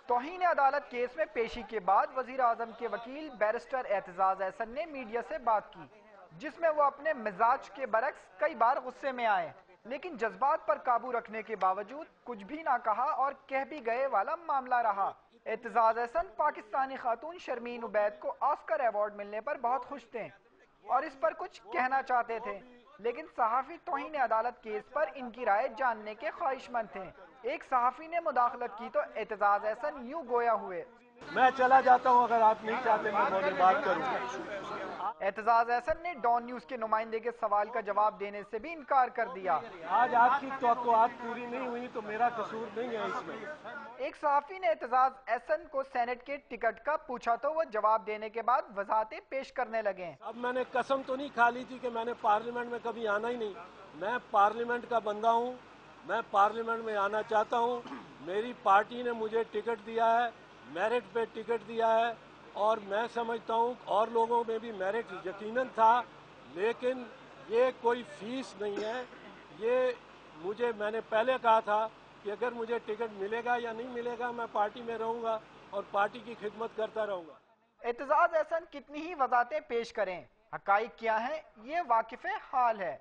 توہین عدالت کیس میں پیشی کے بعد وزیر اعظم کے وکیل بیرسٹر اعتزاز احسن نے میڈیا سے بات کی، جس میں وہ اپنے مزاج کے برعکس کئی بار غصے میں آئے، لیکن جذبات پر قابو رکھنے کے باوجود کچھ بھی نہ کہا اور کہہ بھی گئے والا معاملہ رہا۔ اعتزاز احسن پاکستانی خاتون شرمین عبید کو آسکر ایوارڈ ملنے پر بہت خوش تھے اور اس پر کچھ کہنا چاہتے تھے، لیکن صحافی توہین عدالت کیس پر ان کی رائے جاننے کے خواہش مند تھے۔ ایک صحافی نے مداخلت کی تو اعتزاز احسن یوں گویا ہوئے۔ میں چلا جاتا ہوں، اگر آپ نہیں چاہتے میں موضوع بات کروں۔ اعتزاز احسن نے ڈان نیوز کے نمائندے کے سوال کا جواب دینے سے بھی انکار کر دیا۔ آج آپ کی توقعات پوری نہیں ہوئی تو میرا قصور نہیں ہے اس میں۔ ایک صحافی نے اعتزاز احسن کو سینٹ کے ٹکٹ کا پوچھا تو وہ جواب دینے کے بعد وضاحتیں پیش کرنے لگے۔ اب میں نے قسم تو نہیں کھا لی تھی کہ میں نے پارلیمنٹ میں کبھی آنا ہی نہیں۔ میں پارلیمنٹ کا بندہ ہوں، میں پارلیمنٹ میں آنا چاہتا ہوں۔ میری پارٹی نے مجھے ٹکٹ دیا ہے، میرٹ پہ ٹکٹ دیا ہے، اور میں سمجھتا ہوں اور لوگوں میں بھی میرٹ یقیناً تھا، لیکن یہ کوئی فیس نہیں ہے۔ میں نے پہلے کہا تھا کہ اگر مجھے ٹکٹ ملے گا یا نہیں ملے گا میں پارٹی میں رہوں گا اور پارٹی کی خدمت کرتا رہوں گا۔ اعتزاز احسن کتنی ہی وضاحتیں پیش کریں، حقائق کیا ہیں یہ واقف حال ہے۔